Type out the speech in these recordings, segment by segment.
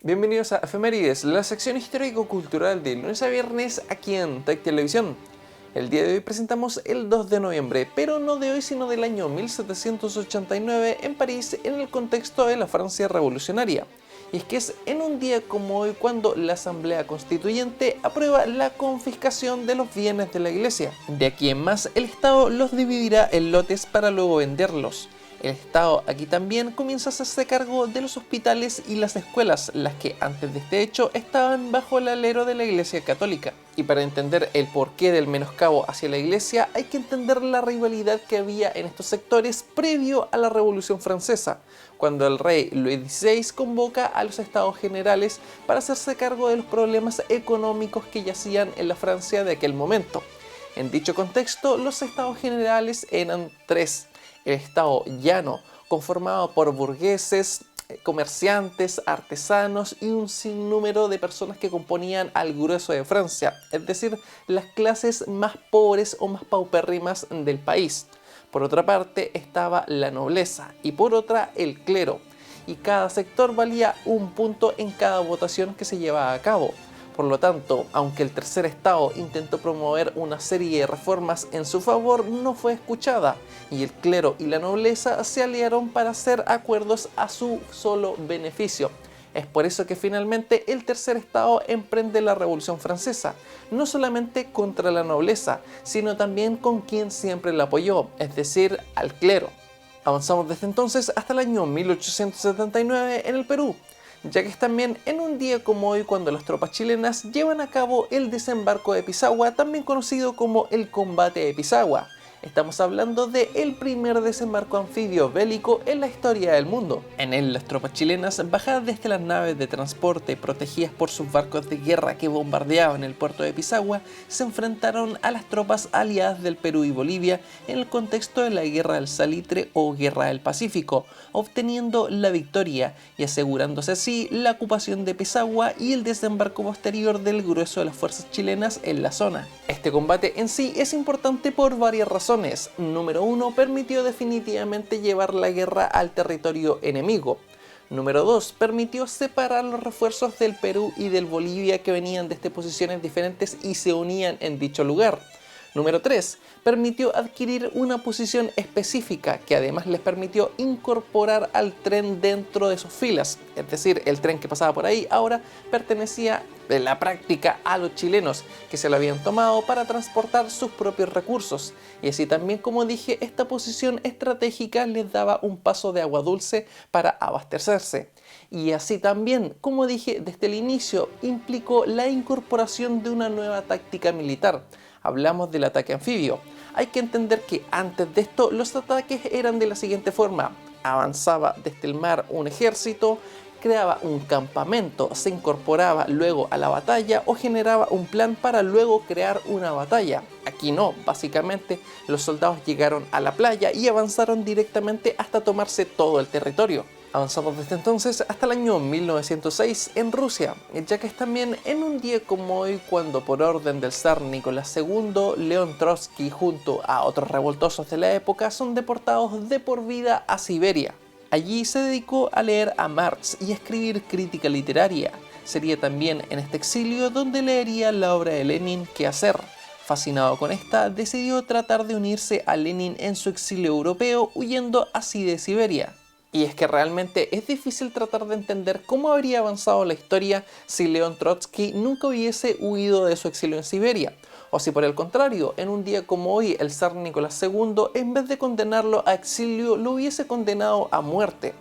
Bienvenidos a Efemérides, la sección histórico-cultural de lunes a viernes aquí en Tech Televisión. El día de hoy presentamos el 2 de noviembre, pero no de hoy sino del año 1789 en París en el contexto de la Francia revolucionaria. Y es que es en un día como hoy cuando la Asamblea Constituyente aprueba la confiscación de los bienes de la Iglesia. De aquí en más, el Estado los dividirá en lotes para luego venderlos. El Estado aquí también comienza a hacerse cargo de los hospitales y las escuelas, las que antes de este hecho estaban bajo el alero de la Iglesia Católica. Y para entender el porqué del menoscabo hacia la Iglesia hay que entender la rivalidad que había en estos sectores previo a la Revolución Francesa, cuando el rey Luis XVI convoca a los Estados Generales para hacerse cargo de los problemas económicos que yacían en la Francia de aquel momento. En dicho contexto, los Estados Generales eran tres. El Estado llano, conformado por burgueses, comerciantes, artesanos y un sinnúmero de personas que componían al grueso de Francia, es decir, las clases más pobres o más paupérrimas del país. Por otra parte estaba la nobleza y por otra el clero, y cada sector valía un punto en cada votación que se llevaba a cabo. Por lo tanto, aunque el tercer estado intentó promover una serie de reformas en su favor, no fue escuchada, y el clero y la nobleza se aliaron para hacer acuerdos a su solo beneficio. Es por eso que finalmente el tercer estado emprende la Revolución Francesa, no solamente contra la nobleza, sino también con quien siempre la apoyó, es decir, al clero. Avanzamos desde entonces hasta el año 1879 en el Perú, ya que es también en un día como hoy cuando las tropas chilenas llevan a cabo el desembarco de Pisagua, también conocido como el combate de Pisagua. Estamos hablando del primer desembarco anfibio bélico en la historia del mundo. En él, las tropas chilenas, bajadas desde las naves de transporte protegidas por sus barcos de guerra que bombardeaban el puerto de Pisagua, se enfrentaron a las tropas aliadas del Perú y Bolivia en el contexto de la Guerra del Salitre o Guerra del Pacífico, obteniendo la victoria y asegurándose así la ocupación de Pisagua y el desembarco posterior del grueso de las fuerzas chilenas en la zona. Este combate en sí es importante por varias razones. Número 1, permitió definitivamente llevar la guerra al territorio enemigo. Número 2, permitió separar los refuerzos del Perú y del Bolivia que venían desde posiciones diferentes y se unían en dicho lugar. Número 3, permitió adquirir una posición específica que además les permitió incorporar al tren dentro de sus filas. Es decir, el tren que pasaba por ahí ahora pertenecía en la práctica a los chilenos que se lo habían tomado para transportar sus propios recursos. Y así también, como dije, esta posición estratégica les daba un paso de agua dulce para abastecerse. Y así también, como dije desde el inicio, implicó la incorporación de una nueva táctica militar. Hablamos del ataque anfibio. Hay que entender que antes de esto los ataques eran de la siguiente forma: avanzaba desde el mar un ejército, creaba un campamento, se incorporaba luego a la batalla o generaba un plan para luego crear una batalla. Aquí no, básicamente los soldados llegaron a la playa y avanzaron directamente hasta tomarse todo el territorio. Avanzamos desde entonces hasta el año 1906 en Rusia, ya que es también en un día como hoy cuando por orden del zar Nicolás II, León Trotsky junto a otros revoltosos de la época son deportados de por vida a Siberia. Allí se dedicó a leer a Marx y a escribir crítica literaria. Sería también en este exilio donde leería la obra de Lenin ¿Qué hacer? Fascinado con esta, decidió tratar de unirse a Lenin en su exilio europeo, huyendo así de Siberia. Y es que realmente es difícil tratar de entender cómo habría avanzado la historia si León Trotsky nunca hubiese huido de su exilio en Siberia. O si por el contrario, en un día como hoy, el zar Nicolás II, en vez de condenarlo a exilio, lo hubiese condenado a muerte.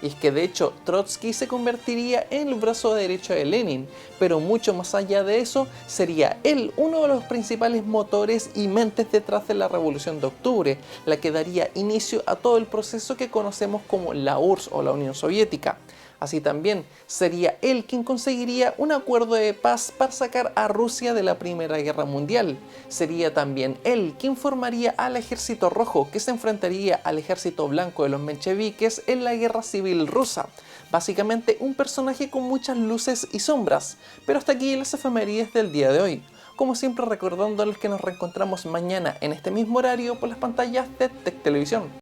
Y es que de hecho Trotsky se convertiría en el brazo derecho de Lenin, pero mucho más allá de eso, sería él uno de los principales motores y mentes detrás de la Revolución de Octubre, la que daría inicio a todo el proceso que conocemos como la URSS o la Unión Soviética. Así también sería él quien conseguiría un acuerdo de paz para sacar a Rusia de la Primera Guerra Mundial. Sería también él quien formaría al Ejército Rojo, que se enfrentaría al Ejército Blanco de los mencheviques en la Guerra Civil Rusa. Básicamente un personaje con muchas luces y sombras. Pero hasta aquí las efemérides del día de hoy. Como siempre, recordándoles que nos reencontramos mañana en este mismo horario por las pantallas de Tech Televisión.